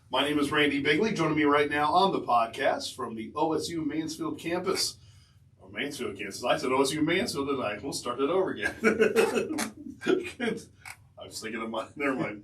My name is Randy Bigley. Joining me right now on the podcast from the OSU Mansfield campus. Oh, Mansfield campus. I said OSU Mansfield tonight. We'll start it over again. I was thinking of mine. Never mind.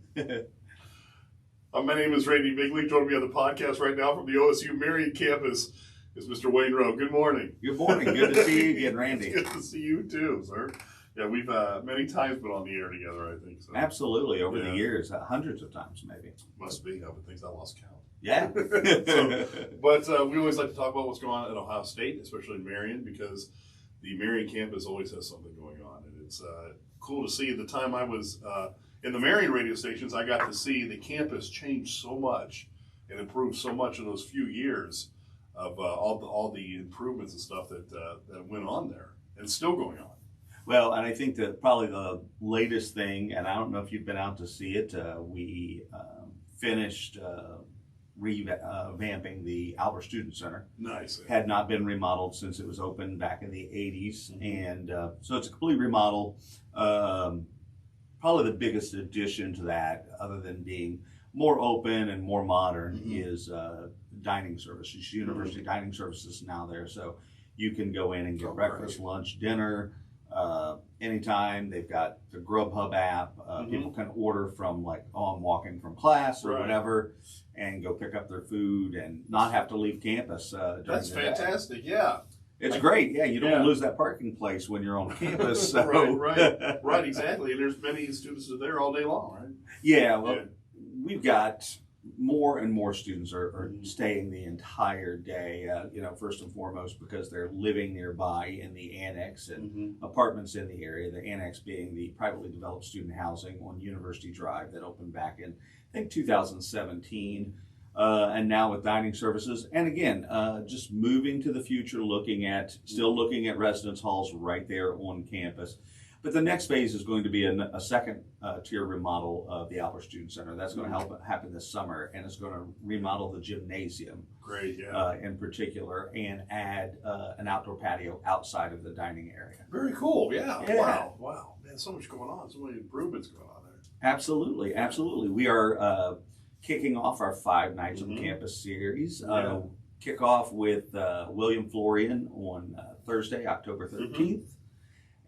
My name is Randy Bigley. Joining me on the podcast right now from the OSU Marion campus is Mr. Wayne Rowe. Good morning. Good morning. Good to see you again, Randy. Good to see you too, sir. Yeah, we've many times been on the air together, I think. So. Absolutely, over the years, hundreds of times maybe. Must be. I would think I lost count. Yeah. But we always like to talk about what's going on at Ohio State, especially in Marion, because the Marion campus always has something going on. And it's cool to see. At the time I was in the Marion radio stations, I got to see the campus change so much and improve so much in those few years of all the improvements and stuff that went on there and still going on. Well, and I think that probably the latest thing, and I don't know if you've been out to see it, we finished revamping the Albert Student Center. Nice. Had not been remodeled since it was opened back in the 80s. And so it's a complete remodel. Probably the biggest addition to that, other than being more open and more modern, is dining services. University dining services now there. So you can go in and get breakfast, lunch, dinner, anytime. They've got the Grubhub app. People can order from I'm walking from class or whatever, and go pick up their food and not have to leave campus. That's fantastic. Yeah. It's great. Yeah, you don't lose that parking place when you're on campus. So. Right, exactly. And there's many students that are there all day long, right? Yeah, well, we've got more and more students are staying the entire day, first and foremost because they're living nearby in the annex and apartments in the area, the annex being the privately developed student housing on University Drive that opened back in, I think, 2017. And now with dining services, and again, just moving to the future, still looking at residence halls right there on campus. But the next phase is going to be a second tier remodel of the Albert Student Center. That's going to happen this summer, and it's going to remodel the gymnasium. Great, yeah. In particular, and add an outdoor patio outside of the dining area. Very cool, yeah. Wow. Man, so much going on, so many improvements going on there. Absolutely. We are kicking off our 5 Nights on Campus series. Kick off with William Florian on Thursday, October 13th.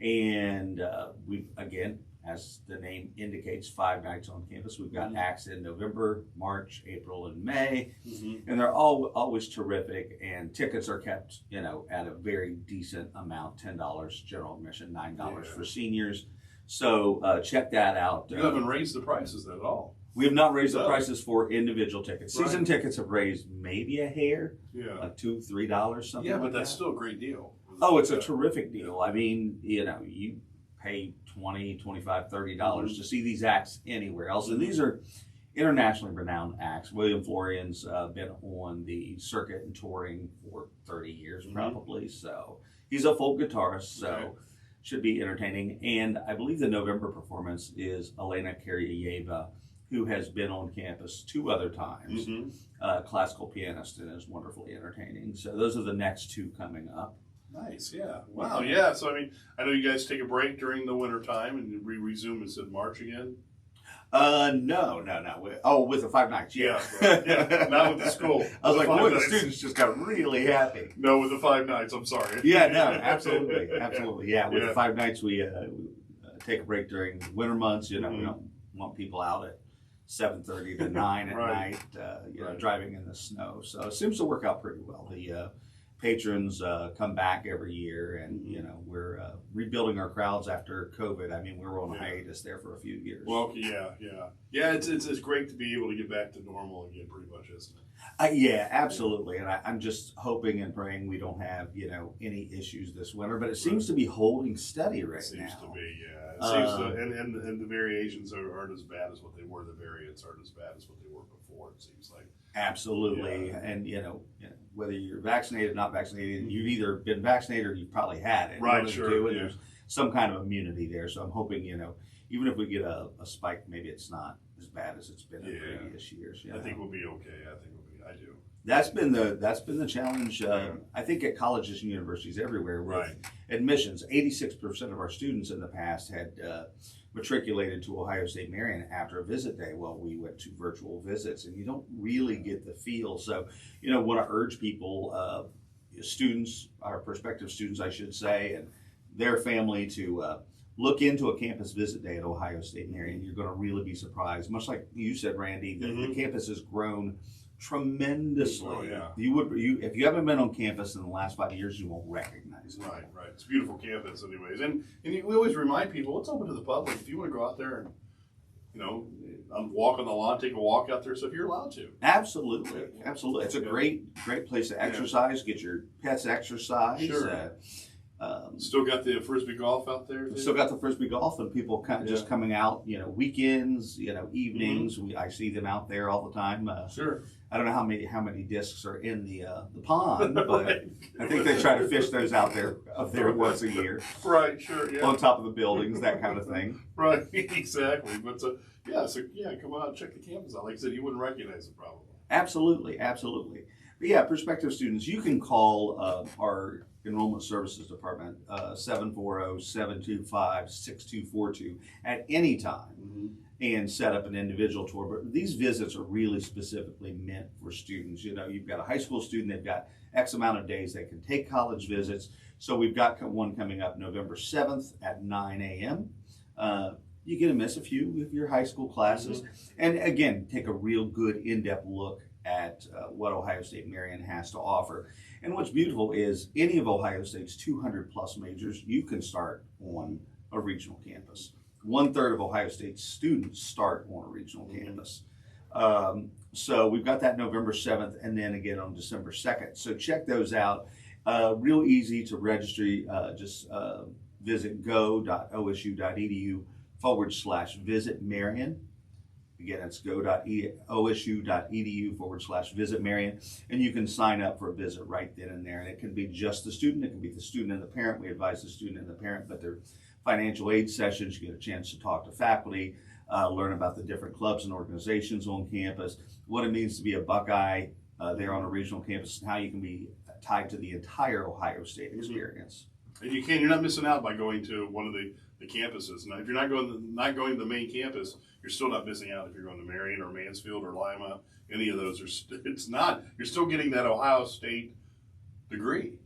And we, again, as the name indicates, 5 nights on campus. We've got acts in November, March, April, and May, and they're always terrific. And tickets are kept, at a very decent amount: $10 general admission, $9 for seniors. So check that out. You haven't raised the prices at all. We have not raised the prices for individual tickets. Season tickets have raised maybe a hair, like $2, $3, something. Yeah, but that's still a great deal. Oh, it's a terrific deal. I mean, you pay $20, $25, $30 to see these acts anywhere else. And these are internationally renowned acts. William Florian's been on the circuit and touring for 30 years probably. So he's a folk guitarist, so should be entertaining. And I believe the November performance is Elena Karyayeva, who has been on campus 2 other times, classical pianist, and is wonderfully entertaining. So those are the next 2 coming up. Nice, yeah. Wow, yeah. So, I know you guys take a break during the winter time and resume in March again? No. With the 5 nights, yeah. Not with the school. I was like, boy, the students just got really happy. No, with the 5 nights, I'm sorry. Yeah, no, absolutely. Yeah, with the 5 nights, we take a break during the winter months. We don't want people out at 7:30 to 9 at night, driving in the snow. So it seems to work out pretty well. The patrons come back every year, and we're rebuilding our crowds after COVID. I mean, we were on hiatus there for a few years. Well, yeah. It's great to be able to get back to normal again, pretty much, isn't it? Yeah, absolutely. And I'm just hoping and praying we don't have any issues this winter. But it seems to be holding steady right now. It seems to be, yeah. It seems to, and the variations aren't as bad as what they were. The variants aren't as bad as what they were before. It seems like. Absolutely, and whether you're vaccinated, not vaccinated, you've either been vaccinated or you've probably had it. Right, sure. And there's some kind of immunity there. So I'm hoping, even if we get a spike, maybe it's not as bad as it's been in previous years. I think we'll be okay. I do. That's been the challenge. I think at colleges and universities everywhere with admissions, 86% of our students in the past had matriculated to Ohio State Marion after a visit day. Well, we went to virtual visits, and you don't really get the feel. So, want to urge people, students, our prospective students, I should say, and their family to look into a campus visit day at Ohio State Marion. You're going to really be surprised. Much like you said, Randy, the campus has grown tremendously. Oh, yeah. If you haven't been on campus in the last 5 years, you won't recognize it. Right. It's a beautiful campus, anyways, and we always remind people it's open to the public. If you want to go out there and walk on the lawn, take a walk out there, so if you're allowed to. Absolutely. It's a great place to exercise. Get your pets exercise. Sure. Still got the Frisbee golf out there too? Still got the Frisbee golf, and people kind of just coming out, weekends, evenings. I see them out there all the time. Sure. I don't know how many discs are in the pond, but I think they try to fish those out there once a year. Right. Sure. Yeah. On top of the buildings, that kind of thing. Right. Exactly. But come out and check the campus out. Like I said, you wouldn't recognize it probably. Absolutely. But prospective students, you can call our Enrollment Services Department, 740-725-6242 at any time and set up an individual tour. But these visits are really specifically meant for students. You've got a high school student, they've got X amount of days they can take college visits. So we've got one coming up November 7th at 9 a.m. You get to miss a few of your high school classes. And again, take a real good in-depth look at what Ohio State Marion has to offer. And what's beautiful is any of Ohio State's 200 plus majors, you can start on a regional campus. 1/3 of Ohio State's students start on a regional campus. So we've got that November 7th and then again on December 2nd. So check those out. Real easy to register. Just visit go.osu.edu/visit Marion. Again, it's go.osu.edu/visit Marion, and you can sign up for a visit right then and there. And it can be just the student, it can be the student and the parent. We advise the student and the parent, but they're financial aid sessions. You get a chance to talk to faculty, learn about the different clubs and organizations on campus, what it means to be a Buckeye there on a regional campus, and how you can be tied to the entire Ohio State experience. And you're not missing out by going to one of the campuses. Now, if you're not going to the main campus, you're still not missing out if you're going to Marion or Mansfield or Lima. Any of those you're still getting that Ohio State degree.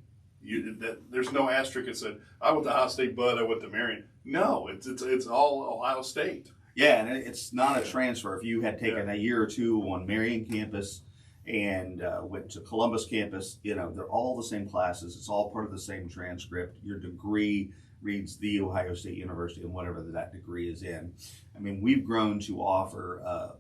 There's no asterisk that said I went to Ohio State, but I went to Marion. No, it's all Ohio State. Yeah, and it's not a transfer. If you had taken a year or two on Marion campus and went to Columbus campus, they're all the same classes. It's all part of the same transcript. Your degree reads the Ohio State University and whatever that degree is in. I mean, we've grown to offer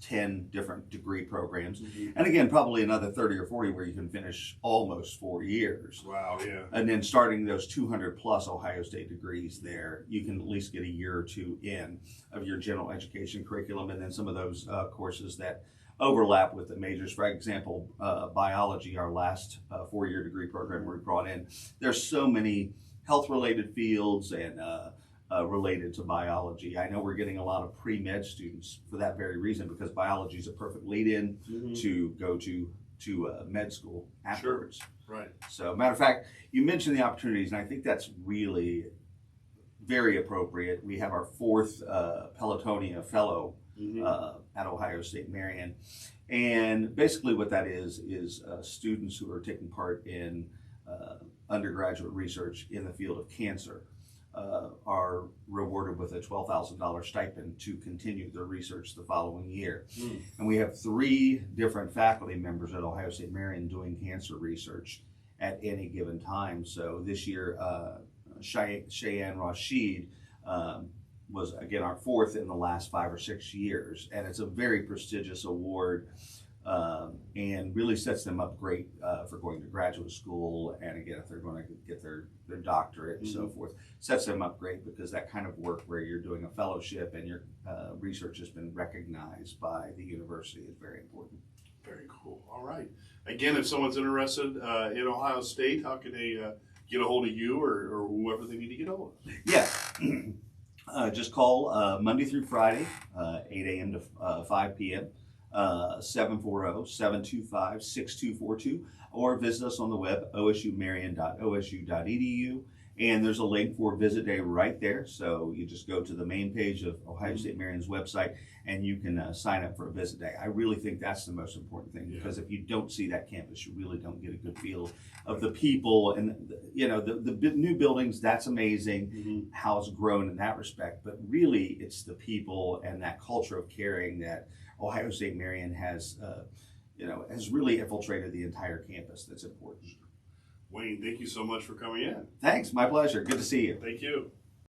10 different degree programs. And again, probably another 30 or 40 where you can finish almost 4 years. Wow, yeah. And then starting those 200 plus Ohio State degrees there, you can at least get a year or two in of your general education curriculum, and then some of those courses that overlap with the majors. For example, biology, our last 4-year degree program we brought in. There's so many health-related fields and related to biology. I know we're getting a lot of pre-med students for that very reason, because biology is a perfect lead-in to go to med school afterwards. Sure. Right. So, matter of fact, you mentioned the opportunities, and I think that's really very appropriate. We have our 4th Pelotonia Fellow at Ohio State Marion, and basically what that is students who are taking part in undergraduate research in the field of cancer are rewarded with a $12,000 stipend to continue their research the following year. And we have 3 different faculty members at Ohio State Marion doing cancer research at any given time. So this year, Cheyenne Rashid was, again, our 4th in the last 5 or 6 years. And it's a very prestigious award. And really sets them up great for going to graduate school, and again, if they're going to get their doctorate and so forth, sets them up great, because that kind of work where you're doing a fellowship and your research has been recognized by the university is very important. Very cool. All right. Again, if someone's interested in Ohio State, how can they get a hold of you or whoever they need to get a hold of? Yeah. Just call Monday through Friday, 8 a.m. to 5 p.m., 740-725-6242, or visit us on the web, osumarion.osu.edu. And there's a link for Visit Day right there. So you just go to the main page of Ohio State Marion's website and you can sign up for a Visit Day. I really think that's the most important thing, because if you don't see that campus, you really don't get a good feel of the people. And, you know, the new buildings, that's amazing, how it's grown in that respect. But really, it's the people and that culture of caring that Ohio State Marion has, has really infiltrated the entire campus. That's important. Wayne, thank you so much for coming in. Thanks, my pleasure. Good to see you. Thank you.